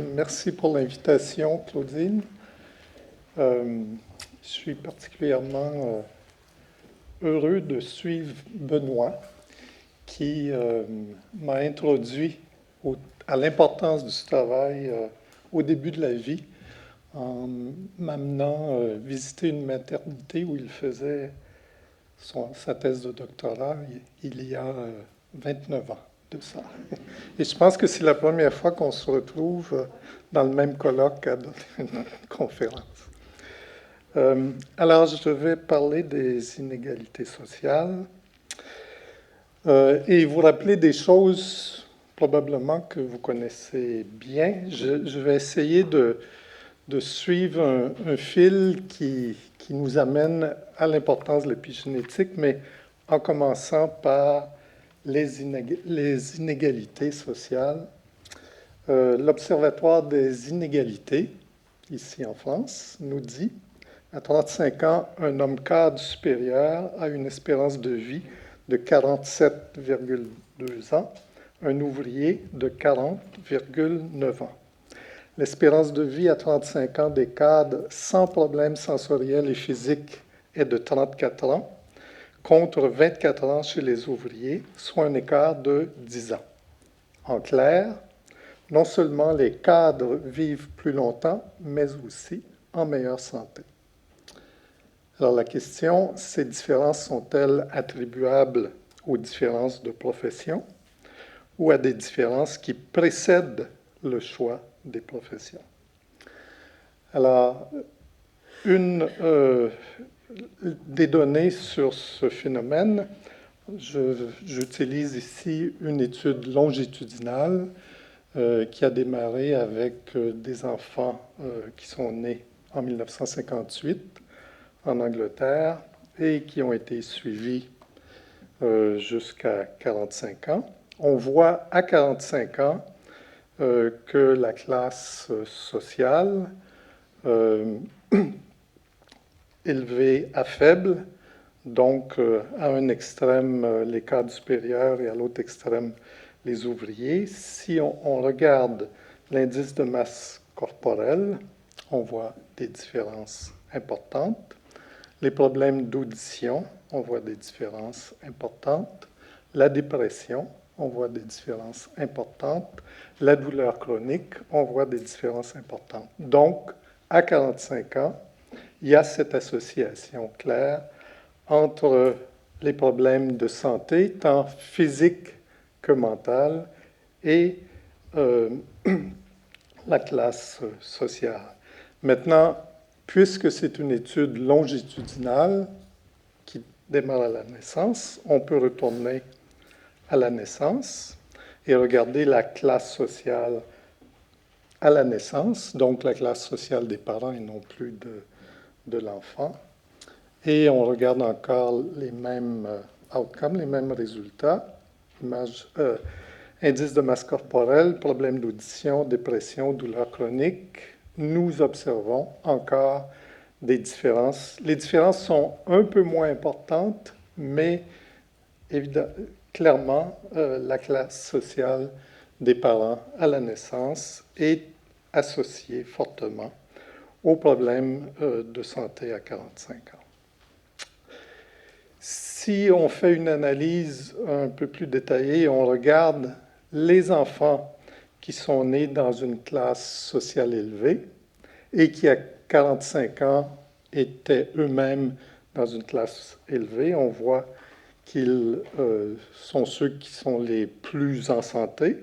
Merci pour l'invitation, Claudine. Je suis particulièrement heureux de suivre Benoît, qui m'a introduit à l'importance du travail au début de la vie, en m'amenant visiter une maternité où il faisait sa thèse de doctorat il y a 29 ans de ça. Et je pense que c'est la première fois qu'on se retrouve dans le même colloque à donner une conférence. Alors, je vais parler des inégalités sociales et vous rappeler des choses probablement que vous connaissez bien. Je vais essayer de suivre un fil qui nous amène à l'importance de l'épigénétique, mais en commençant par les inégalités sociales. L'Observatoire des inégalités, ici en France, nous dit à 35 ans, un homme cadre supérieur a une espérance de vie de 47,2 ans, un ouvrier de 40,9 ans. L'espérance de vie à 35 ans des cadres sans problèmes sensoriels et physiques est de 34 ans, contre 24 ans chez les ouvriers, soit un écart de 10 ans. En clair, non seulement les cadres vivent plus longtemps, mais aussi en meilleure santé. Alors la question, ces différences sont-elles attribuables aux différences de profession ou à des différences qui précèdent le choix des professions? Alors, une des données sur ce phénomène, j'utilise ici une étude longitudinale qui a démarré avec des enfants qui sont nés en 1958 en Angleterre et qui ont été suivis jusqu'à 45 ans. On voit à 45 ans que la classe sociale élevée à faible, donc à un extrême les cadres supérieurs et à l'autre extrême les ouvriers. Si on regarde l'indice de masse corporelle, on voit des différences importantes. Les problèmes d'audition, on voit des différences importantes. La dépression, on voit des différences importantes. La douleur chronique, on voit des différences importantes. Donc, à 45 ans, il y a cette association claire entre les problèmes de santé, tant physiques que mentale, et la classe sociale. Maintenant, puisque c'est une étude longitudinale qui démarre à la naissance, on peut retourner à la naissance et regarder la classe sociale à la naissance, donc la classe sociale des parents et non plus de l'enfant. Et on regarde encore les mêmes outcomes, les mêmes résultats. Indice de masse corporelle, problème d'audition, dépression, douleur chronique. Nous observons encore des différences. Les différences sont un peu moins importantes, mais clairement, la classe sociale des parents à la naissance est associée fortement aux problèmes de santé à 45 ans. Si on fait une analyse un peu plus détaillée, on regarde les enfants qui sont nés dans une classe sociale élevée et qui, à 45 ans, étaient eux-mêmes dans une classe élevée, on voit qu'ils sont ceux qui sont les plus en santé.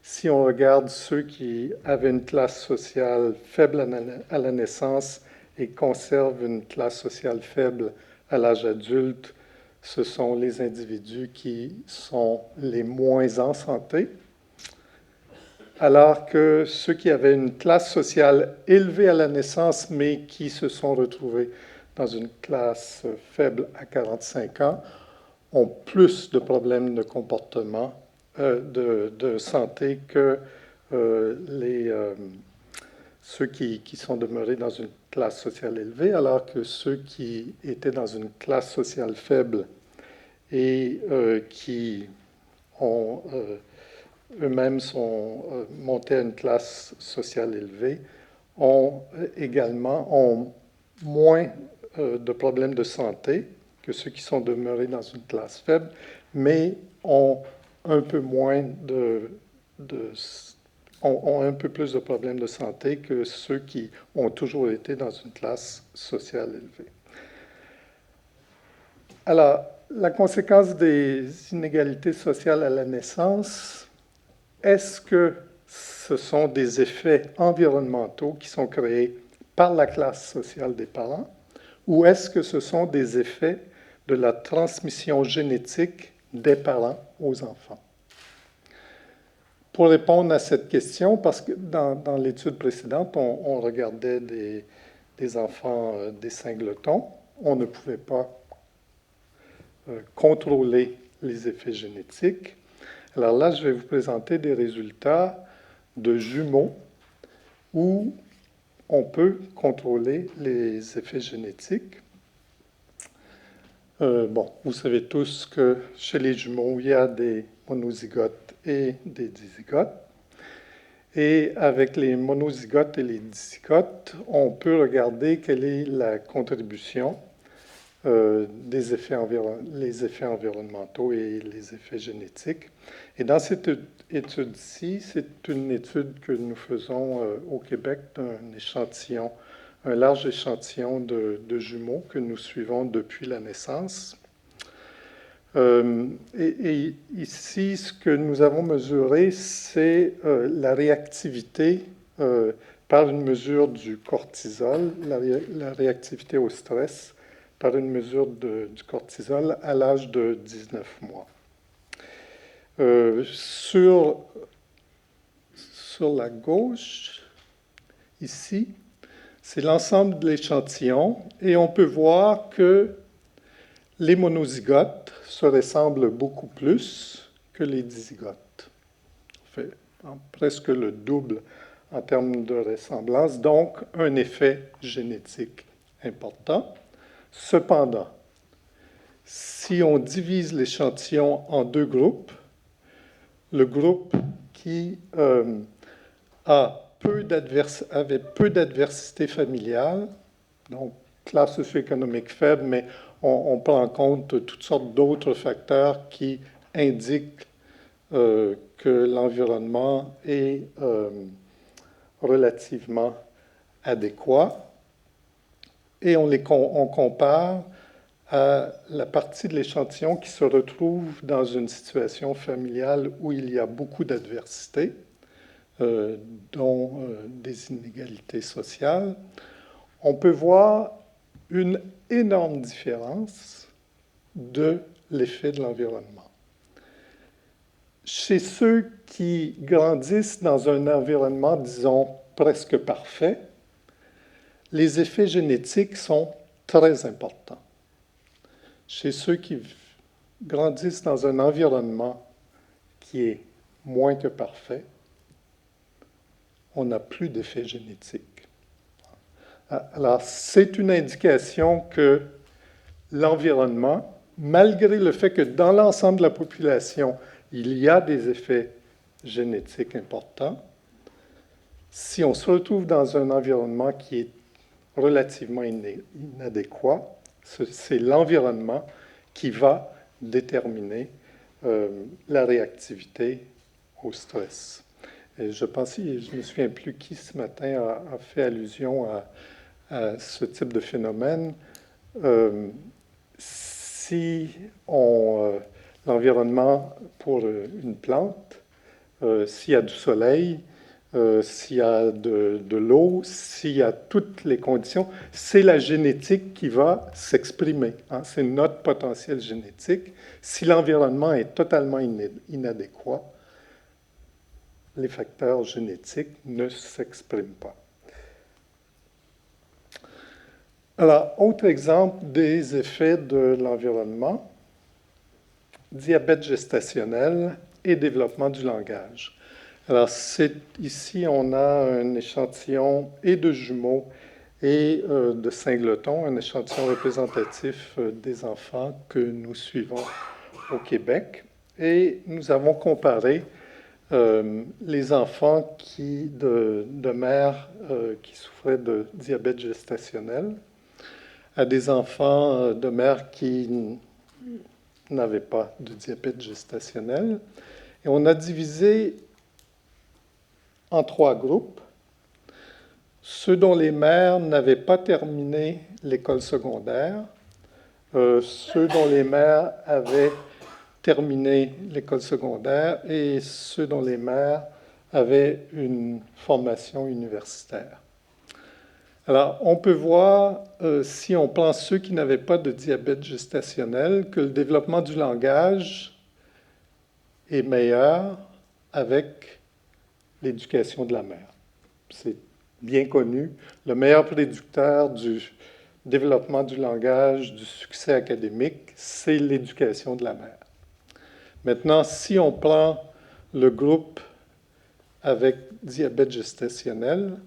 Si on regarde ceux qui avaient une classe sociale faible à la naissance et conservent une classe sociale faible à l'âge adulte, ce sont les individus qui sont les moins en santé, alors que ceux qui avaient une classe sociale élevée à la naissance, mais qui se sont retrouvés dans une classe faible à 45 ans, ont plus de problèmes de comportement, de santé que ceux qui sont demeurés dans une classe sociale élevée, alors que ceux qui étaient dans une classe sociale faible et qui ont eux-mêmes sont montés à une classe sociale élevée, ont moins de problèmes de santé que ceux qui sont demeurés dans une classe faible, mais ont un peu moins ont un peu plus de problèmes de santé que ceux qui ont toujours été dans une classe sociale élevée. Alors, la conséquence des inégalités sociales à la naissance, est-ce que ce sont des effets environnementaux qui sont créés par la classe sociale des parents, ou est-ce que ce sont des effets de la transmission génétique des parents aux enfants? Pour répondre à cette question, parce que dans l'étude précédente, on regardait des enfants des singletons, on ne pouvait pas contrôler les effets génétiques. Alors là, je vais vous présenter des résultats de jumeaux où on peut contrôler les effets génétiques. Vous savez tous que chez les jumeaux, il y a des monozygotes et des dizygotes. Et avec les monozygotes et les dizygotes, on peut regarder quelle est la contribution des effets les effets environnementaux et les effets génétiques. Et dans cette étude-ci, c'est une étude que nous faisons au Québec d'un échantillon, un large échantillon de jumeaux que nous suivons depuis la naissance. Et ici, ce que nous avons mesuré, c'est la réactivité par une mesure du cortisol, la réactivité au stress par une mesure du cortisol à l'âge de 19 mois. Sur la gauche, ici, c'est l'ensemble de l'échantillon, et on peut voir que les monozygotes se ressemblent beaucoup plus que les dizygotes. Fait presque le double en termes de ressemblance, donc un effet génétique important. Cependant, si on divise l'échantillon en deux groupes, le groupe qui avait peu d'adversité familiale, donc classe socio-économique faible, mais on prend en compte toutes sortes d'autres facteurs qui indiquent que l'environnement est relativement adéquat. Et on compare à la partie de l'échantillon qui se retrouve dans une situation familiale où il y a beaucoup d'adversité, dont des inégalités sociales. On peut voir une énorme différence de l'effet de l'environnement. Chez ceux qui grandissent dans un environnement, disons, presque parfait, les effets génétiques sont très importants. Chez ceux qui grandissent dans un environnement qui est moins que parfait, on n'a plus d'effets génétiques. Alors, c'est une indication que l'environnement, malgré le fait que dans l'ensemble de la population, il y a des effets génétiques importants, si on se retrouve dans un environnement qui est relativement inadéquat, c'est l'environnement qui va déterminer la réactivité au stress. Et je me souviens plus qui ce matin a fait allusion à ce type de phénomène. Si l'environnement pour une plante, s'il y a du soleil, s'il y a de l'eau, s'il y a toutes les conditions, c'est la génétique qui va s'exprimer. Hein, c'est notre potentiel génétique. Si l'environnement est totalement inadéquat, les facteurs génétiques ne s'expriment pas. Alors, autre exemple des effets de l'environnement, diabète gestationnel et développement du langage. Alors, ici, on a un échantillon et de jumeaux et de singletons, un échantillon représentatif des enfants que nous suivons au Québec. Et nous avons comparé les enfants de mères qui souffraient de diabète gestationnel à des enfants de mères qui n'avaient pas de diabète gestationnel. Et on a divisé en 3 groupes. Ceux dont les mères n'avaient pas terminé l'école secondaire, ceux dont les mères avaient terminé l'école secondaire et ceux dont les mères avaient une formation universitaire. Alors, on peut voir, si on prend ceux qui n'avaient pas de diabète gestationnel, que le développement du langage est meilleur avec l'éducation de la mère. C'est bien connu. Le meilleur prédicteur du développement du langage, du succès académique, c'est l'éducation de la mère. Maintenant, si on prend le groupe avec diabète gestationnel,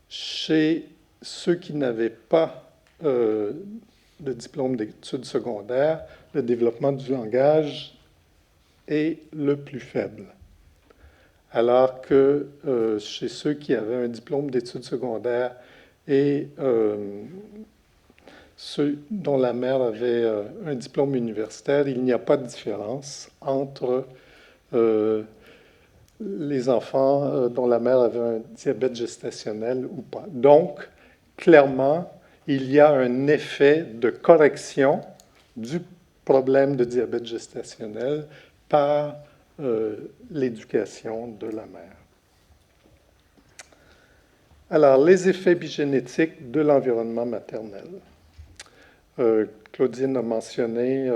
chez ceux qui n'avaient pas de diplôme d'études secondaires, le développement du langage est le plus faible. Alors que chez ceux qui avaient un diplôme d'études secondaires et ceux dont la mère avait un diplôme universitaire, il n'y a pas de différence entre les enfants dont la mère avait un diabète gestationnel ou pas. Donc, clairement, il y a un effet de correction du problème de diabète gestationnel par l'éducation de la mère. Alors, les effets épigénétiques de l'environnement maternel. Claudine a mentionné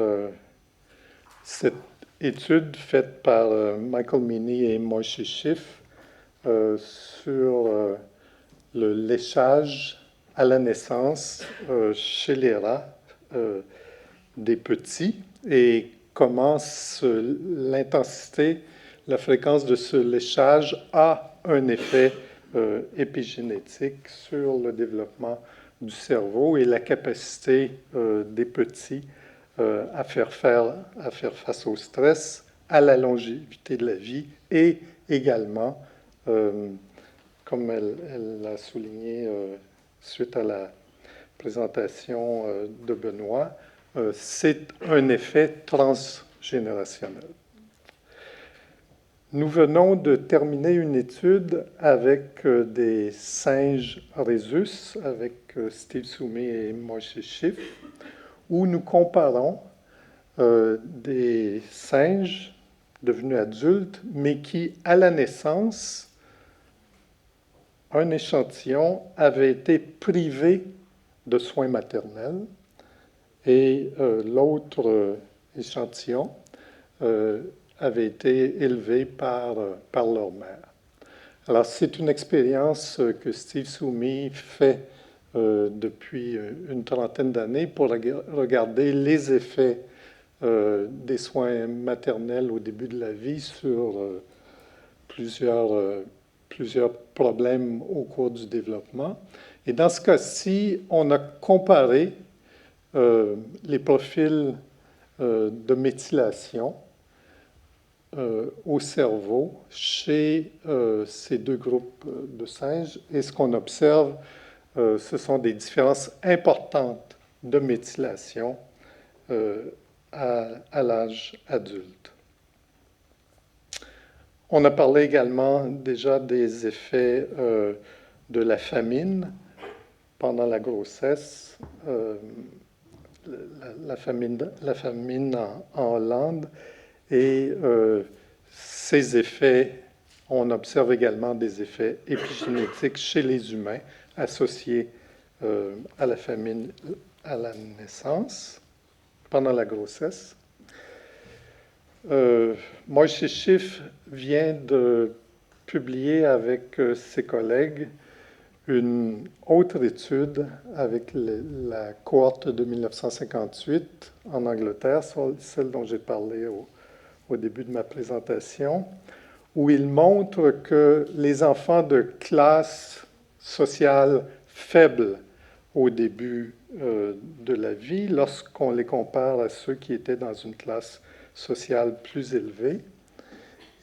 cette étude faite par Michael Meany et Moïse Schiff sur le léchage à la naissance chez les rats des petits et comment l'intensité, la fréquence de ce léchage a un effet épigénétique sur le développement du cerveau et la capacité des petits à faire face au stress, à la longévité de la vie et également, comme elle l'a souligné suite à la présentation de Benoît, c'est un effet transgénérationnel. Nous venons de terminer une étude avec des singes rhésus, avec Steve Soumé et Moïse Schiff, où nous comparons des singes devenus adultes, mais qui, à la naissance, un échantillon avait été privé de soins maternels et l'autre échantillon avait été élevé par leur mère. Alors, c'est une expérience que Steve Soumé fait depuis une trentaine d'années pour regarder les effets des soins maternels au début de la vie sur plusieurs problèmes au cours du développement. Et dans ce cas-ci, on a comparé les profils de méthylation au cerveau chez ces 2 groupes de singes. Et ce qu'on observe, ce sont des différences importantes de méthylation à l'âge adulte. On a parlé également déjà des effets de la famine pendant la grossesse, la famine en Hollande. Et ces effets, on observe également des effets épigénétiques chez les humains associés à la famine à la naissance, pendant la grossesse. Moïse Schiff vient de publier avec ses collègues une autre étude avec la cohorte de 1958 en Angleterre, celle dont j'ai parlé au début de ma présentation, où il montre que les enfants de classe sociale faible au début de la vie, lorsqu'on les compare à ceux qui étaient dans une classe sociale plus élevée,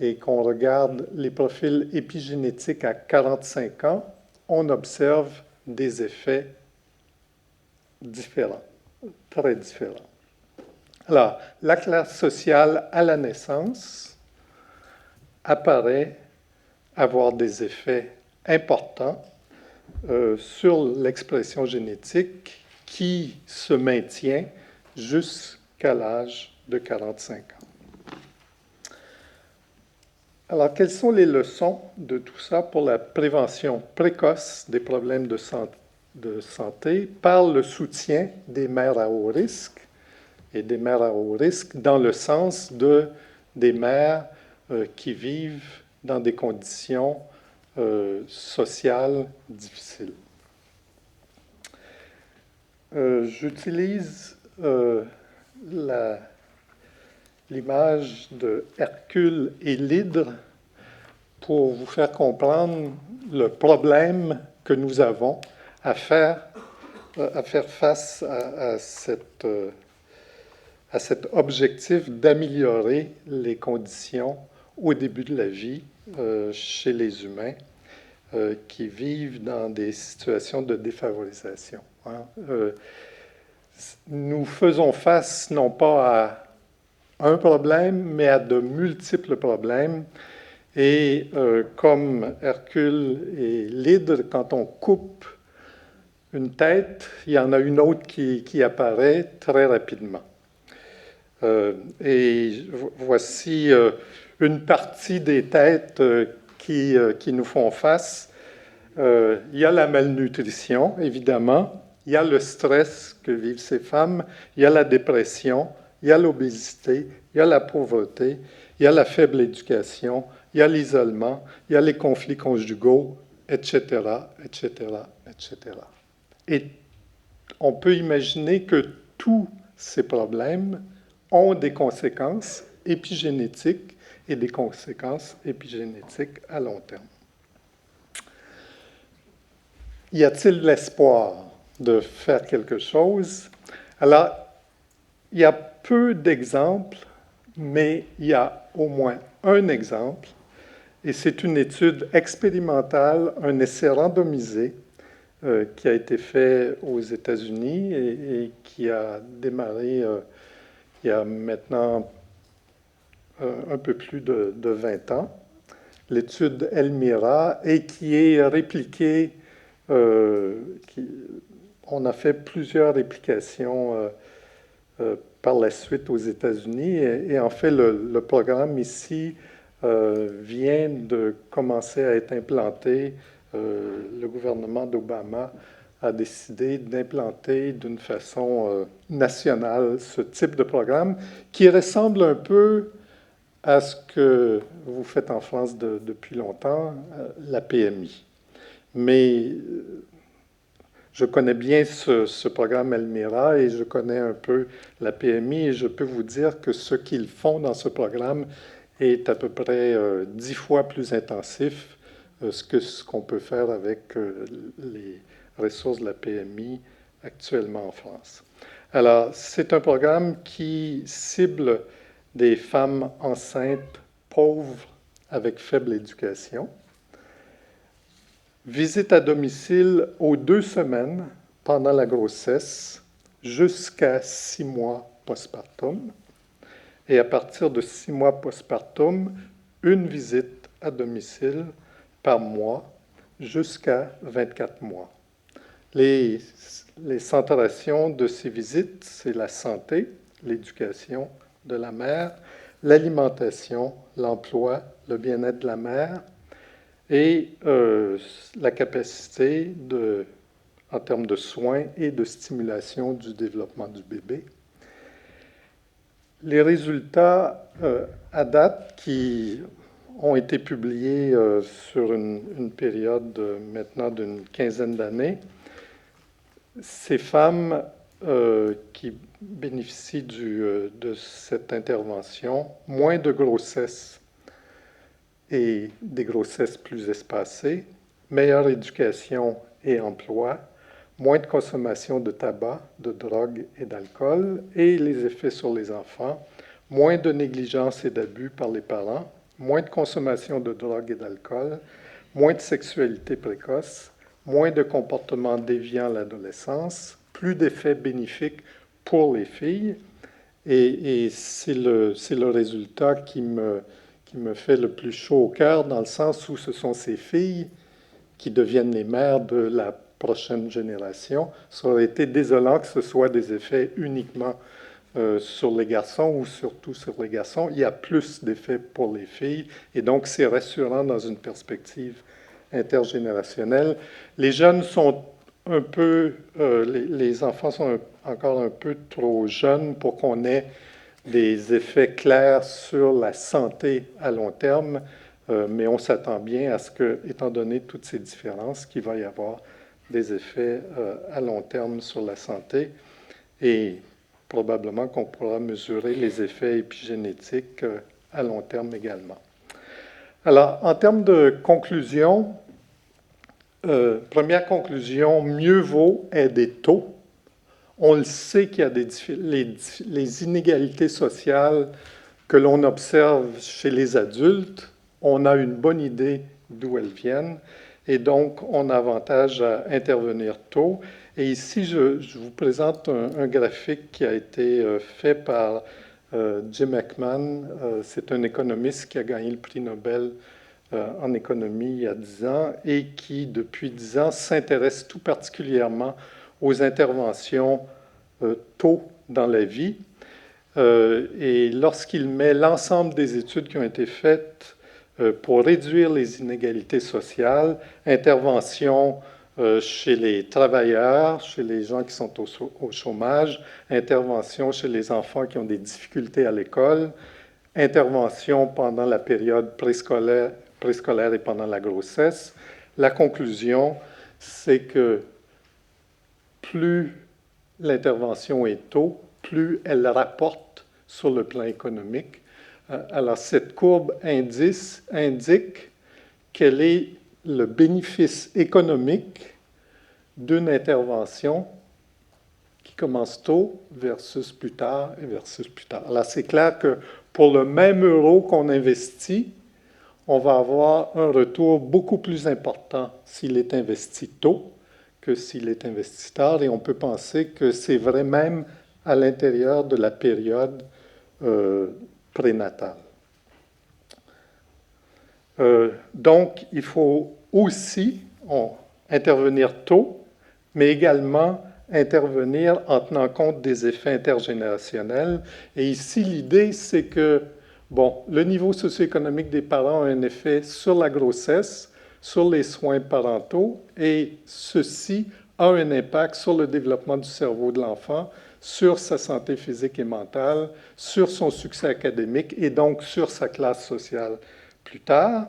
et qu'on regarde les profils épigénétiques à 45 ans, on observe des effets différents, très différents. Alors, la classe sociale à la naissance apparaît avoir des effets importants sur l'expression génétique qui se maintient jusqu'à l'âge de 45 ans. Alors, quelles sont les leçons de tout ça pour la prévention précoce des problèmes de santé par le soutien des mères à haut risque et des mères à haut risque dans le sens des mères qui vivent dans des conditions sociales difficiles. J'utilise l'image de Hercule et l'hydre pour vous faire comprendre le problème que nous avons à faire face à cet objectif d'améliorer les conditions au début de la vie chez les humains qui vivent dans des situations de défavorisation. Nous faisons face non pas à un problème, mais à de multiples problèmes. Et comme Hercule et l'hydre, quand on coupe une tête, il y en a une autre qui apparaît très rapidement. Et voici une partie des têtes qui nous font face. Il y a la malnutrition, évidemment. Il y a le stress que vivent ces femmes. Il y a la dépression. Il y a l'obésité. Il y a la pauvreté. Il y a la faible éducation. Il y a l'isolement. Il y a les conflits conjugaux, etc., etc., etc. Et on peut imaginer que tous ces problèmes ont des conséquences épigénétiques et des conséquences épigénétiques à long terme. Y a-t-il l'espoir de faire quelque chose? Alors, il y a peu d'exemples, mais il y a au moins un exemple, et c'est une étude expérimentale, un essai randomisé qui a été fait aux États-Unis et qui a démarré il y a maintenant un peu plus de 20 ans, l'étude Elmira, et qui est répliquée. On a fait plusieurs réplications par la suite aux États-Unis, et en fait, le programme ici vient de commencer à être implanté. Le gouvernement d'Obama a décidé d'implanter d'une façon nationale ce type de programme qui ressemble un peu à ce que vous faites en France depuis longtemps, la PMI. Mais je connais bien ce programme Elmira et je connais un peu la PMI et je peux vous dire que ce qu'ils font dans ce programme est à peu près 10 fois plus intensif que ce qu'on peut faire avec les ressources de la PMI actuellement en France. Alors, c'est un programme qui cible des femmes enceintes pauvres avec faible éducation. Visite à domicile aux 2 semaines pendant la grossesse jusqu'à 6 mois postpartum. Et à partir de 6 mois postpartum, une visite à domicile par mois jusqu'à 24 mois. Les centrations de ces visites, c'est la santé, l'éducation de la mère, l'alimentation, l'emploi, le bien-être de la mère et la capacité en termes de soins et de stimulation du développement du bébé. Les résultats à date qui ont été publiés sur une période maintenant d'une quinzaine d'années, ces femmes qui bénéficient de cette intervention, moins de grossesse et des grossesses plus espacées, meilleure éducation et emploi, moins de consommation de tabac, de drogue et d'alcool, et les effets sur les enfants, moins de négligence et d'abus par les parents, moins de consommation de drogue et d'alcool, moins de sexualité précoce, moins de comportements déviants à l'adolescence, plus d'effets bénéfiques pour les filles. Et c'est le résultat qui me fait le plus chaud au cœur, dans le sens où ce sont ces filles qui deviennent les mères de la prochaine génération. Ça aurait été désolant que ce soit des effets uniquement sur les garçons ou surtout sur les garçons. Il y a plus d'effets pour les filles et donc c'est rassurant dans une perspective intergénérationnelle. Les jeunes sont un peu, les enfants sont encore un peu trop jeunes pour qu'on ait des effets clairs sur la santé à long terme, mais on s'attend bien à ce que, étant donné toutes ces différences, qu'il va y avoir des effets à long terme sur la santé et probablement qu'on pourra mesurer les effets épigénétiques à long terme également. Alors, en termes de conclusion, première conclusion, mieux vaut aider tôt. On le sait qu'il y a les inégalités sociales que l'on observe chez les adultes, on a une bonne idée d'où elles viennent, et donc on a avantage à intervenir tôt. Et ici, je vous présente un graphique qui a été fait par Jim Heckman. C'est un économiste qui a gagné le prix Nobel en économie il y a 10 ans et qui, depuis 10 ans, s'intéresse tout particulièrement aux interventions tôt dans la vie. Et lorsqu'il met l'ensemble des études qui ont été faites pour réduire les inégalités sociales, intervention chez les travailleurs, chez les gens qui sont au chômage, intervention chez les enfants qui ont des difficultés à l'école, intervention pendant la période préscolaire et pendant la grossesse. La conclusion, c'est que plus l'intervention est tôt, plus elle rapporte sur le plan économique. Alors, cette courbe indique quel est le bénéfice économique d'une intervention qui commence tôt versus plus tard et versus plus tard. Alors, c'est clair que pour le même euro qu'on investit, on va avoir un retour beaucoup plus important s'il est investi tôt que s'il est investi tard, et on peut penser que c'est vrai même à l'intérieur de la période prénatale. Donc, il faut aussi intervenir tôt, mais également intervenir en tenant compte des effets intergénérationnels. Et ici, l'idée, c'est que le niveau socio-économique des parents a un effet sur la grossesse, sur les soins parentaux, et ceci a un impact sur le développement du cerveau de l'enfant, sur sa santé physique et mentale, sur son succès académique et donc sur sa classe sociale plus tard.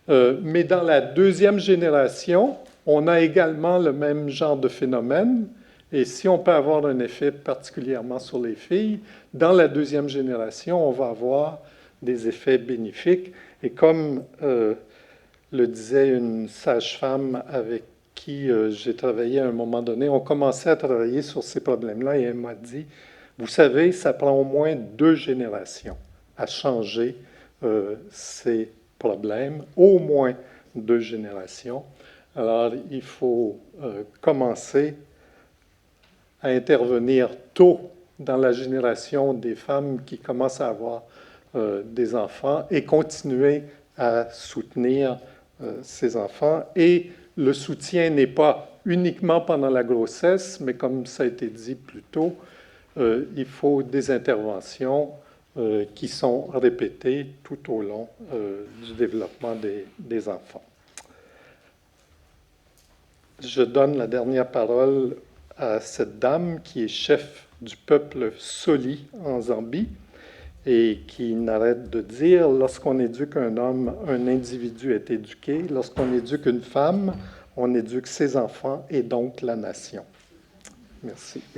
Mais dans la deuxième génération, on a également le même genre de phénomène. Et si on peut avoir un effet particulièrement sur les filles, dans la deuxième génération, on va avoir des effets bénéfiques. Et comme le disait une sage-femme avec qui j'ai travaillé à un moment donné, on commençait à travailler sur ces problèmes-là et elle m'a dit, vous savez, ça prend au moins 2 générations à changer ces problèmes, au moins 2 générations. Alors, il faut commencer à intervenir tôt dans la génération des femmes qui commencent à avoir des enfants et continuer à soutenir ces enfants. Et le soutien n'est pas uniquement pendant la grossesse, mais comme ça a été dit plus tôt, il faut des interventions qui sont répétées tout au long du développement des enfants. Je donne la dernière parole à cette dame qui est chef du peuple Soli en Zambie et qui n'arrête de dire, lorsqu'on éduque un homme, un individu est éduqué. Lorsqu'on éduque une femme, on éduque ses enfants et donc la nation. Merci.